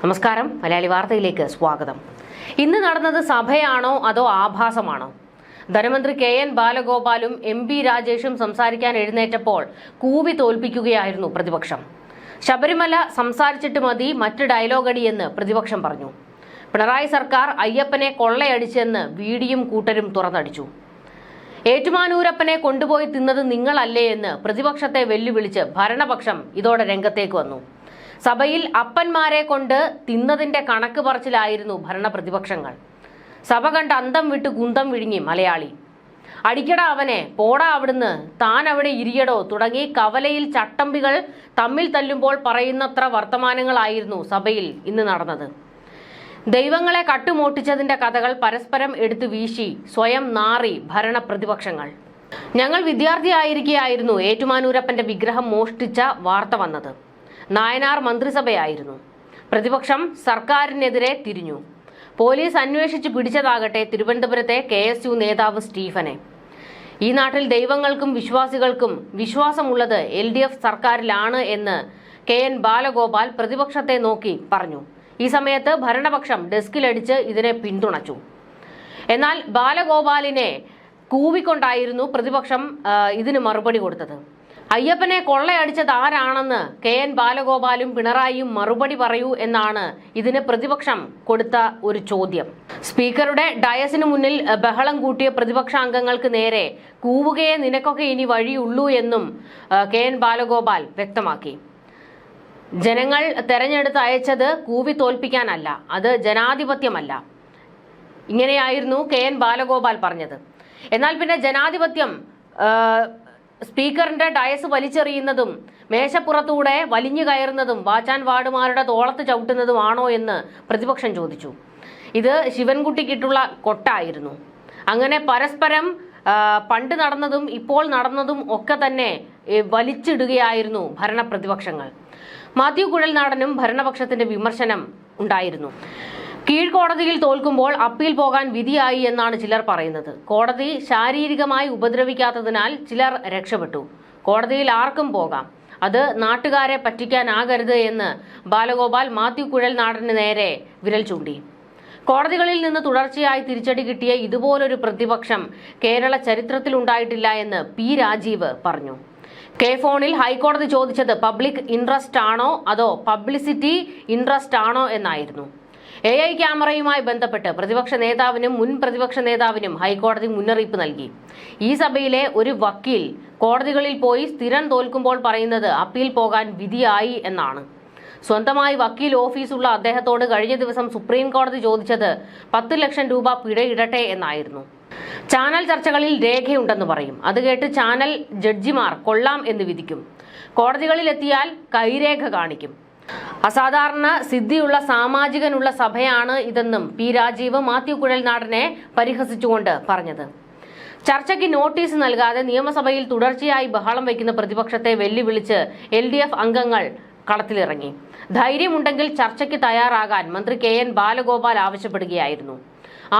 നമസ്കാരം, മലയാളി വാർത്തയിലേക്ക് സ്വാഗതം. ഇന്ന് നടന്നത് സഭയാണോ അതോ ആഭാസമാണോ? ധനമന്ത്രി കെ.എൻ. ബാലഗോപാലും എം.പി. രാജേഷും സംസാരിക്കാൻ എഴുന്നേറ്റപ്പോൾ കൂവി തോൽപ്പിക്കുകയായിരുന്നു പ്രതിപക്ഷം. ശബരിമല സംസാരിച്ചിട്ട് മതി, മറ്റ് ഡയലോഗടിയെന്ന് പ്രതിപക്ഷം പറഞ്ഞു. പിണറായി സർക്കാർ അയ്യപ്പനെ കൊള്ളയടിച്ചെന്ന് വിഡിയും കൂട്ടരും തുറന്നടിച്ചു. ഏറ്റുമാനൂരപ്പനെ കൊണ്ടുപോയി തിന്നത് നിങ്ങളല്ലേ എന്ന് പ്രതിപക്ഷത്തെ വെല്ലുവിളിച്ച് ഭരണപക്ഷം ഇതോടെ രംഗത്തേക്ക് വന്നു. സഭയിൽ അപ്പന്മാരെ കൊണ്ട് തിന്നതിന്റെ കണക്ക് പറച്ചിലായിരുന്നു ഭരണപ്രതിപക്ഷങ്ങൾ. സഭ കണ്ട് അന്തം വിട്ട് കുന്തം വിഴുങ്ങി മലയാളി. അടിക്കടാ അവനെ, പോടാ അവിടുന്ന്, താൻ അവിടെ ഇരിയടോ തുടങ്ങി കവലയിൽ ചട്ടമ്പികൾ തമ്മിൽ തല്ലുമ്പോൾ പറയുന്നത്ര വർത്തമാനങ്ങളായിരുന്നു സഭയിൽ ഇന്ന് നടന്നത്. ദൈവങ്ങളെ കട്ടുമോട്ടിച്ചതിന്റെ കഥകൾ പരസ്പരം എടുത്തു വീശി സ്വയം നാറി ഭരണപ്രതിപക്ഷങ്ങൾ. ഞങ്ങൾ വിദ്യാർത്ഥിയായിരിക്കെയായിരുന്നു ഏറ്റുമാനൂരപ്പന്റെ വിഗ്രഹം മോഷ്ടിച്ച വാർത്ത വന്നത്. നായനാർ മന്ത്രിസഭയായിരുന്നു. പ്രതിപക്ഷം സർക്കാരിനെതിരെ തിരിഞ്ഞു. പോലീസ് അന്വേഷിച്ച് പിടിച്ചതാകട്ടെ തിരുവനന്തപുരത്തെ KSU നേതാവ് സ്റ്റീഫനെ. ഈ നാട്ടിൽ ദൈവങ്ങൾക്കും വിശ്വാസികൾക്കും വിശ്വാസമുള്ളത് LDF സർക്കാരിലാണ് എന്ന് K.N. ബാലഗോപാൽ പ്രതിപക്ഷത്തെ നോക്കി പറഞ്ഞു. ഈ സമയത്ത് ഭരണപക്ഷം ഡെസ്കിലടിച്ച് ഇതിനെ പിന്തുണച്ചു. എന്നാൽ ബാലഗോപാലിനെ കൂവിക്കൊണ്ടായിരുന്നു പ്രതിപക്ഷം ഇതിന് മറുപടി കൊടുത്തത്. അയ്യപ്പനെ കൊള്ളയടിച്ചത് ആരാണെന്ന് K.N. ബാലഗോപാലും പിണറായിയും മറുപടി പറയൂ എന്നാണ് ഇതിന് പ്രതിപക്ഷം കൊടുത്ത ഒരു ചോദ്യം. സ്പീക്കറുടെ ഡയസിന് മുന്നിൽ ബഹളം കൂട്ടിയ പ്രതിപക്ഷാംഗങ്ങൾക്ക് നേരെ കൂവുകയെ നിനക്കൊക്കെ ഇനി വഴിയുള്ളൂ എന്നും K.N. ബാലഗോപാൽ വ്യക്തമാക്കി. ജനങ്ങൾ തെരഞ്ഞെടുത്ത് അയച്ചത് കൂവി തോൽപ്പിക്കാനല്ല, അത് ജനാധിപത്യമല്ല. ഇങ്ങനെയായിരുന്നു K.N. ബാലഗോപാൽ പറഞ്ഞത്. എന്നാൽ പിന്നെ ജനാധിപത്യം സ്പീക്കറിന്റെ ഡയസ് വലിച്ചെറിയുന്നതും മേശപ്പുറത്തൂടെ വലിഞ്ഞു കയറുന്നതും വാച്ചാൻ വാർഡുമാരുടെ തോളത്ത് ചവിട്ടുന്നതുമാണോ എന്ന് പ്രതിപക്ഷം ചോദിച്ചു. ഇത് ശിവൻകുട്ടിക്കിട്ടുള്ള കൊട്ടായിരുന്നു. അങ്ങനെ പരസ്പരം പണ്ട് നടന്നതും ഇപ്പോൾ നടന്നതും ഒക്കെ തന്നെ വലിച്ചിടുകയായിരുന്നു ഭരണപ്രതിപക്ഷങ്ങൾ. മാത്യു കുഴൽനാടനും ഭരണപക്ഷത്തിന്റെ വിമർശനം ഉണ്ടായിരുന്നു. കീഴ്ക്കോടതിയിൽ തോൽക്കുമ്പോൾ അപ്പീൽ പോകാൻ വിധിയായി എന്നാണ് ചിലർ പറയുന്നത്. കോടതി ശാരീരികമായി ഉപദ്രവിക്കാത്തതിനാൽ ചിലർ രക്ഷപ്പെട്ടു. കോടതിയിൽ ആർക്കും പോകാം, അത് നാട്ടുകാരെ പറ്റിക്കാനാകരുത് എന്ന് ബാലഗോപാൽ മാത്യു കുഴൽനാടന് നേരെ വിരൽ ചൂണ്ടി. കോടതികളിൽ നിന്ന് തുടർച്ചയായി തിരിച്ചടി കിട്ടിയ ഇതുപോലൊരു പ്രതിപക്ഷം കേരള ചരിത്രത്തിലുണ്ടായിട്ടില്ല എന്ന് P. രാജീവ് പറഞ്ഞു. ഫോണിൽ ഹൈക്കോടതി ചോദിച്ചത് പബ്ലിക് ഇൻട്രസ്റ്റ് ആണോ അതോ പബ്ലിസിറ്റി ഇൻട്രസ്റ്റ് ആണോ എന്നായിരുന്നു. AI ക്യാമറയുമായി ബന്ധപ്പെട്ട് പ്രതിപക്ഷ നേതാവിനും മുൻ പ്രതിപക്ഷ നേതാവിനും ഹൈക്കോടതി മുന്നറിയിപ്പ് നൽകി. ഈ സഭയിലെ ഒരു വക്കീൽ കോടതികളിൽ പോയി സ്ഥിരം തോൽക്കുമ്പോൾ പറയുന്നത് അപ്പീൽ പോകാൻ വിധിയായി എന്നാണ്. സ്വന്തമായി വക്കീൽ ഓഫീസുള്ള അദ്ദേഹത്തോട് കഴിഞ്ഞ ദിവസം സുപ്രീം കോടതി ചോദിച്ചത് 10 ലക്ഷം രൂപ പിഴയിടട്ടെ എന്നായിരുന്നു. ചാനൽ ചർച്ചകളിൽ രേഖയുണ്ടെന്ന് പറയും. അത് കേട്ട് ചാനൽ ജഡ്ജിമാർ കൊള്ളാം എന്ന് വിധിക്കും. കോടതികളിലെത്തിയാൽ കൈരേഖ കാണിക്കും. അസാധാരണ സിദ്ധിയുള്ള സാമാജികനുള്ള സഭയാണ് ഇതെന്നും P. രാജീവ് മാത്യു കുഴൽനാടനെ പരിഹസിച്ചുകൊണ്ട് പറഞ്ഞത്. ചർച്ചയ്ക്ക് നോട്ടീസ് നൽകാതെ നിയമസഭയിൽ തുടർച്ചയായി ബഹളം വയ്ക്കുന്ന പ്രതിപക്ഷത്തെ വെല്ലുവിളിച്ച് LDF അംഗങ്ങൾ കളത്തിലിറങ്ങി. ധൈര്യമുണ്ടെങ്കിൽ ചർച്ചയ്ക്ക് തയ്യാറാകാൻ മന്ത്രി K.N. ബാലഗോപാൽ ആവശ്യപ്പെടുകയായിരുന്നു.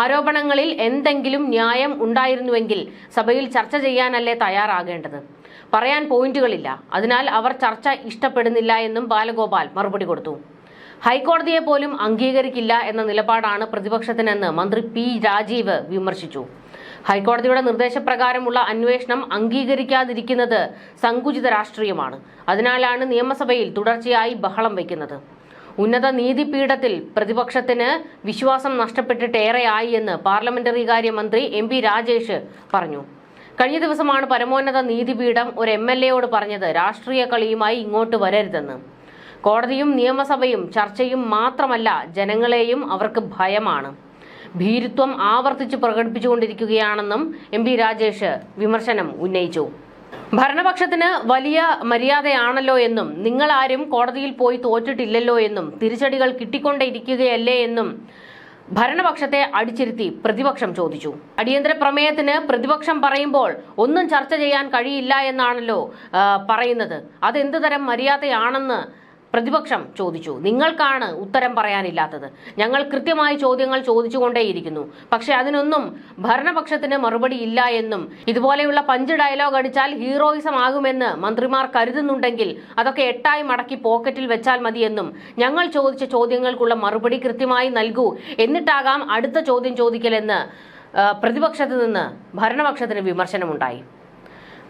ആരോപണങ്ങളിൽ എന്തെങ്കിലും ന്യായം ഉണ്ടായിരുന്നുവെങ്കിൽ സഭയിൽ ചർച്ച ചെയ്യാനല്ലേ തയ്യാറാകേണ്ടത്? പറയാൻ പോയിന്റുകളില്ല, അതിനാൽ അവർ ചർച്ച ഇഷ്ടപ്പെടുന്നില്ല എന്നും ബാലഗോപാൽ മറുപടി കൊടുത്തു. ഹൈക്കോടതിയെ പോലും അംഗീകരിക്കില്ല എന്ന നിലപാടാണ് പ്രതിപക്ഷത്തിനെന്ന് മന്ത്രി P. രാജീവ് വിമർശിച്ചു. ഹൈക്കോടതിയുടെ നിർദ്ദേശപ്രകാരമുള്ള അന്വേഷണം അംഗീകരിക്കാതിരിക്കുന്നത് സങ്കുചിത രാഷ്ട്രീയമാണ്. അതിനാലാണ് നിയമസഭയിൽ തുടർച്ചയായി ബഹളം വയ്ക്കുന്നത്. ഉന്നത നീതിപീഠത്തിൽ പ്രതിപക്ഷത്തിന് വിശ്വാസം നഷ്ടപ്പെട്ടിട്ടേറെയായി എന്ന് പാർലമെന്ററി കാര്യ മന്ത്രി M.P. രാജേഷ് പറഞ്ഞു. കഴിഞ്ഞ ദിവസമാണ് പരമോന്നത നീതിപീഠം ഒരു MLAയോട് പറഞ്ഞത് രാഷ്ട്രീയ കളിയുമായി ഇങ്ങോട്ട് വരരുതെന്ന്. കോടതിയും നിയമസഭയും ചർച്ചയും മാത്രമല്ല, ജനങ്ങളെയും അവർക്ക് ഭയമാണ്. ഭീരുത്വം ആവർത്തിച്ച് പ്രകടിപ്പിച്ചുകൊണ്ടിരിക്കുകയാണെന്നും M.P. രാജേഷ് വിമർശനം ഉന്നയിച്ചു. ഭരണപക്ഷത്തിന് വലിയ മര്യാദയാണല്ലോ എന്നും നിങ്ങളാരും കോടതിയിൽ പോയി തോറ്റിട്ടില്ലല്ലോ എന്നും തിരിച്ചടികൾ കിട്ടിക്കൊണ്ടേയിരിക്കുകയല്ലേ എന്നും ഭരണപക്ഷത്തെ അടിച്ചിരുത്തി പ്രതിപക്ഷം ചോദിച്ചു. അടിയന്തര പ്രമേയത്തിന് പ്രതിപക്ഷം പറയുമ്പോൾ ഒന്നും ചർച്ച ചെയ്യാൻ കഴിയില്ല എന്നാണല്ലോ പറയുന്നത്. അതെന്ത് തരം മര്യാദയാണെന്ന് പ്രതിപക്ഷം ചോദിച്ചു. നിങ്ങൾക്കാണ് ഉത്തരം പറയാനില്ലാത്തത്. ഞങ്ങൾ കൃത്യമായി ചോദ്യങ്ങൾ ചോദിച്ചുകൊണ്ടേയിരിക്കുന്നു. പക്ഷെ അതിനൊന്നും ഭരണപക്ഷത്തിന് മറുപടി ഇല്ല എന്നും ഇതുപോലെയുള്ള പഞ്ച് ഡയലോഗ് അടിച്ചാൽ ഹീറോയിസം ആകുമെന്ന് മന്ത്രിമാർ കരുതുന്നുണ്ടെങ്കിൽ അതൊക്കെ 8ആയി മടക്കി പോക്കറ്റിൽ വെച്ചാൽ മതിയെന്നും ഞങ്ങൾ ചോദിച്ച ചോദ്യങ്ങൾക്കുള്ള മറുപടി കൃത്യമായി നൽകൂ, എന്നിട്ടാകാം അടുത്ത ചോദ്യം ചോദിക്കലെന്ന് പ്രതിപക്ഷത്ത് നിന്ന് ഭരണപക്ഷത്തിന് വിമർശനമുണ്ടായി.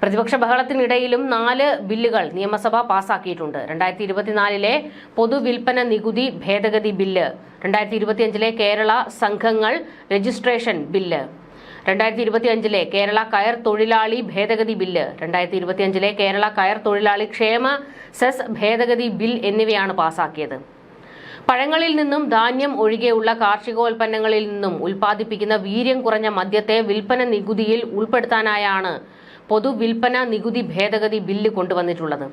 പ്രതിപക്ഷ ബഹളത്തിനിടയിലും 4 ബില്ലുകൾ നിയമസഭ പാസാക്കിയിട്ടുണ്ട്. 2024 പൊതുവിൽപ്പന നികുതി ഭേദഗതി ബില്ല്, 2025 കേരള സംഘങ്ങൾ രജിസ്ട്രേഷൻ ബില്ല്, 2025 കേരള കയർ തൊഴിലാളി ഭേദഗതി ബില്ല്, 2025 കേരള കയർ തൊഴിലാളി ക്ഷേമ സെസ് ഭേദഗതി ബിൽ എന്നിവയാണ് പാസാക്കിയത്. പഴങ്ങളിൽ നിന്നും ധാന്യം ഒഴികെയുള്ള കാർഷികോൽപ്പന്നങ്ങളിൽ നിന്നും ഉൽപ്പാദിപ്പിക്കുന്ന വീര്യം കുറഞ്ഞ മദ്യത്തെ വിൽപ്പന നികുതിയിൽ ഉൾപ്പെടുത്താനായാണ് പൊതുവിൽപ്പന നികുതി ഭേദഗതി ബില്ല് കൊണ്ടുവന്നിട്ടുള്ളത്.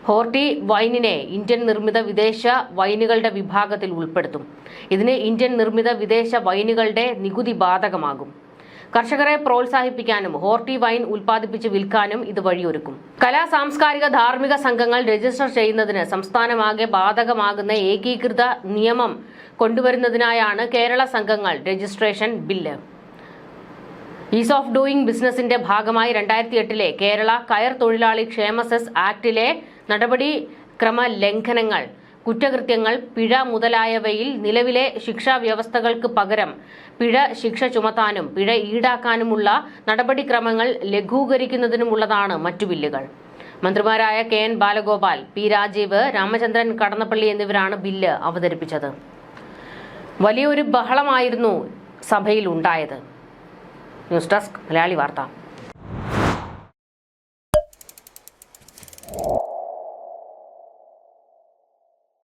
ഹോർട്ടി വൈനിനെ ഇന്ത്യൻ നിർമ്മിത വിദേശ വൈനുകളുടെ വിഭാഗത്തിൽ ഉൾപ്പെടുത്തും. ഇതിന് ഇന്ത്യൻ നിർമ്മിത വിദേശ വൈനുകളുടെ നികുതി ബാധകമാകും. കർഷകരെ പ്രോത്സാഹിപ്പിക്കാനും ഹോർട്ടി വൈൻ ഉൽപ്പാദിപ്പിച്ച് വിൽക്കാനും ഇത് വഴിയൊരുക്കും. കലാ സാംസ്കാരിക ധാർമ്മിക സംഘങ്ങൾ രജിസ്റ്റർ ചെയ്യുന്നതിന് സംസ്ഥാനമാകെ ബാധകമാകുന്ന ഏകീകൃത നിയമം കൊണ്ടുവരുന്നതിനായാണ് കേരള സംഘങ്ങൾ registration bill. Is of doing ബിസിനസിന്റെ ഭാഗമായി 2008 കേരള കയർ തൊഴിലാളി ക്ഷേമ സെസ് ആക്ടിലെ നടപടിക്രമ ലംഘനങ്ങൾ, കുറ്റകൃത്യങ്ങൾ, പിഴ മുതലായവയിൽ നിലവിലെ ശിക്ഷാ വ്യവസ്ഥകൾക്ക് പകരം പിഴ ശിക്ഷ ചുമത്താനും പിഴ ഈടാക്കാനുമുള്ള നടപടിക്രമങ്ങൾ ലഘൂകരിക്കുന്നതിനുമുള്ളതാണ് മറ്റു ബില്ലുകൾ. മന്ത്രിമാരായ KN ബാലഗോപാൽ, P രാജീവ്, രാമചന്ദ്രൻ കടന്നപ്പള്ളി എന്നിവരാണ് ബില്ല് അവതരിപ്പിച്ചത്. വലിയൊരു ബഹളമായിരുന്നു സഭയിൽ ഉണ്ടായത്. ന്യൂസ് ഡെസ്ക് മലയാളി വാർത്ത.